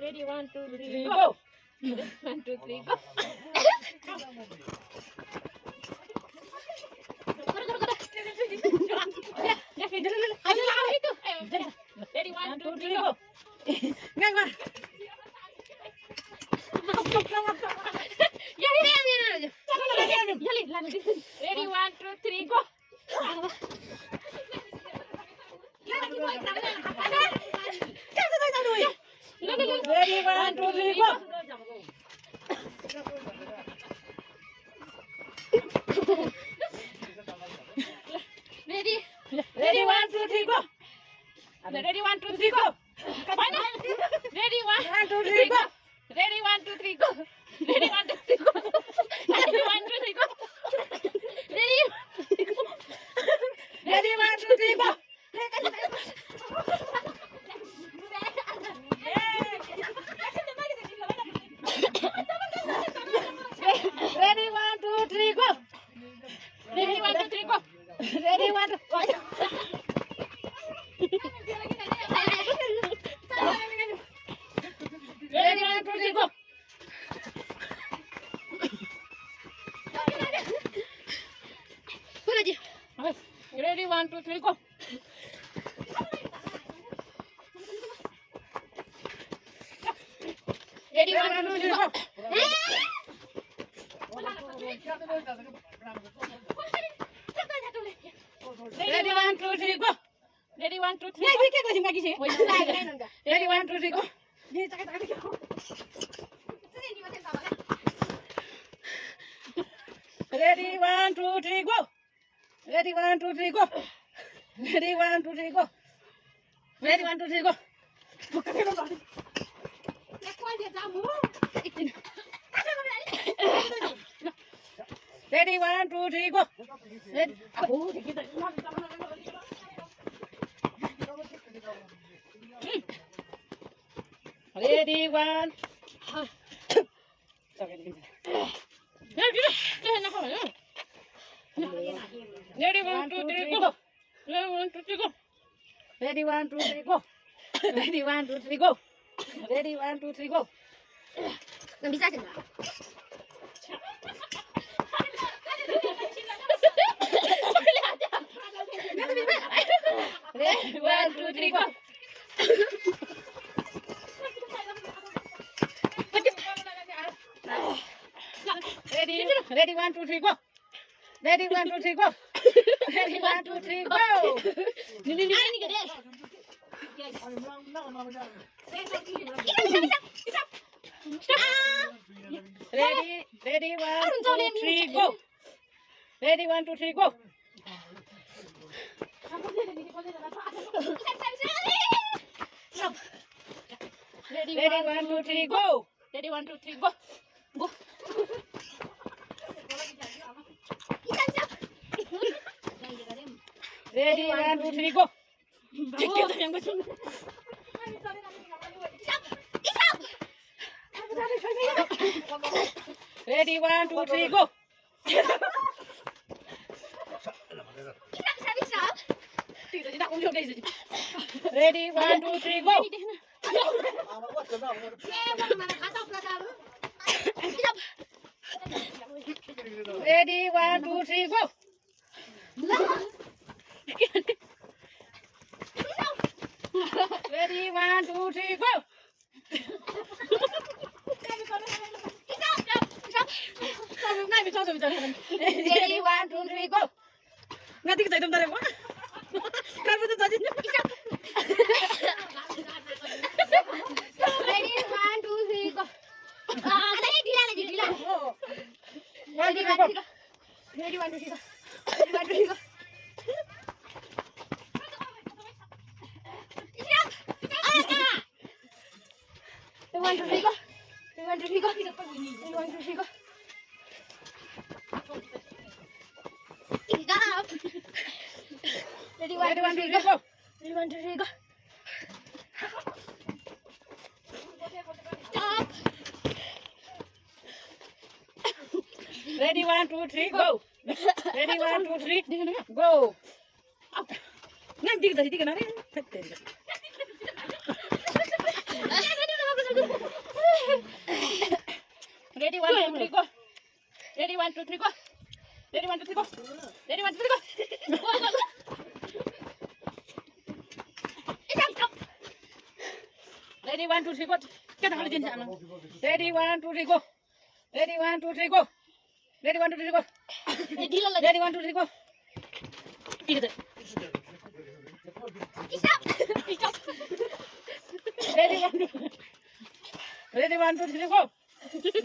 Ready, 1, 2, 3, go. 1, 2, 3, go. Ready, 1, 2, 3, go. Ngang qua. Ready, 1, 2, 3, go. Ready, 1, 2, 3, go. Ready, Ready, 1, 2, 3, go. ready, 1, 2, 3, go. Ready, 1, 1, 2, 3, go. ready, 1, 2, 3, go. Ready, 1, 2, 3, go. Ready, 1, 2, 3, go. Ready. Ready, 1, 2, 3, go. Ready, 1, 2, 3, go. Ready, 1, 2, 3, go. Ready, 1, 2, Ready, 1, 2, 3, go. Ready, 1, 2, 3, go. Ready, 1, 2, 3, go. Ready, 1, 2, 3, go. Ready, 1, 2, 3, Này, go. cái gì mà cái gì? Ready, 1, 2, 3, go. Ready, 1, 2, 3, go. Ready, 1, 2, 3, go. Ready, 1, 2, 3, go. Ready, 1, 2, 3, go. Ready, 1, 2, 3, go. Ready, 1. Ready, 1, 2, 3, go. Ready, 1, 2, 3, go. Ready, 1, 2, 3, go. Ready, 1, 2, 3, go. Ready, 1, 2, 3, go. Ready, 1, 2, 3, go. Ready, 1, 2, 3, go. Ready, 1, 2, 3, go. Ready, 1, 2, 3, go. Ready, 1, 2, 3, go. Ready, 1, 2, 3, go. Ready, Ready, 1, 2, 3, go. Ready, 1, 2, 3, go. Go. Ready, 1, 2, 3, go. Ready, 1, 2, 3, go. Ready, 1, 2, 3, go. Ready, 1, 2, 3, go. Ready, 1, 2, 3, go. Ready, 1, 2, 3, go. Ngati kita hitam tarik. Kan betul tadi. Ready, 1, 2, 3, go. Ready, 1, 2, 3, go. Ready, 1, 2, 3, go. Ready, 1, 2, 3, go. One, two, three, go. 1, 2, 3, go. 1, 2, 3, go. Stop. Ready, 1, 2, 3, go. Ready, 1, 2, 3, go. Stop. Ready, 1, 2, 3, go. Ready, 1, 2, 3, go. Nanti kita nanti kenapa? 3, go. Ready, 1, 2, 3, go. Ready, 1, 2, 3, go. Ready, 1, 2, 3, go. Go, go, go. Stop. Ready, 1, 2, 3, go. Get out of the gym. Ready, 1, 2, 3, go. Ready, 1, 2, 3, go. Ready, 1, 2, 3, go. ढिलो लाग्यो Ready, 1, 2, 3, go. स्टप Ready, 1, 2, 3, go.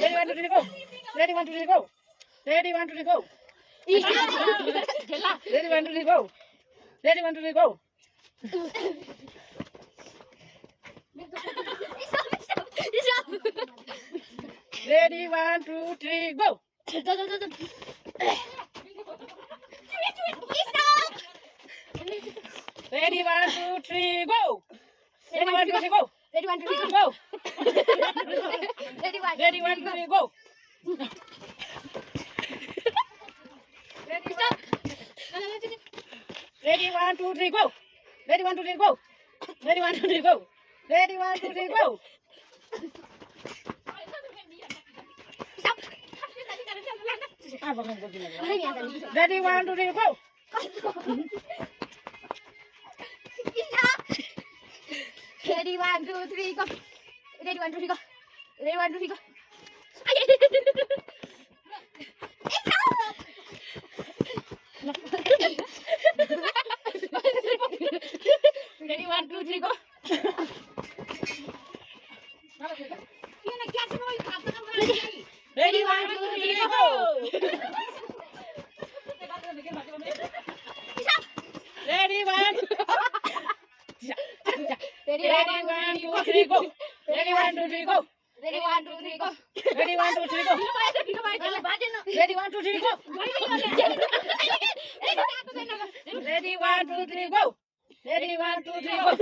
Ready, 1, 2, 3, go. Ready, 1, 2, 3, go. Ready, 1, 2, 3, go. Ready, 1, 2, 3, go. ढिला Ready, 1, 2, 3, go. Ready, 1, 2, 3, go. स्टप Ready, 1, 2, 3, go. go go go go Ready, 1, 2, 3, go. Ready, 1, 2, 3, go. Ready, 1, 2, 3, go. Go. Ready, 1. Ready, 1, 2, 3, go. Ready, Stop. Ready, 1, 2, 3, go. Ready, 1, 2, 3, go. Ready, 1, 2, 3, go. Ready, 1, 2, 3, go. Stop. Ready, 1, 2, 3, go. Stop. Ready, 1, 2, 3, go. Ready, 1, 2, 3, go. Ready, 1, 2, 3, go. Ready, 1, 2, 3, go. Ready, 1, 2, 3, go. Ready, 1. Ready, Ready, 1, 2, 3, go. Ready, 1, 2, 3, go. Ready, 1, 2, 3, go. Ready, 1, 2, 3, go. Ready, 1, 2, 3, go. Ready, 1, 2, 3, go. Ready, 1, 2, 3, go.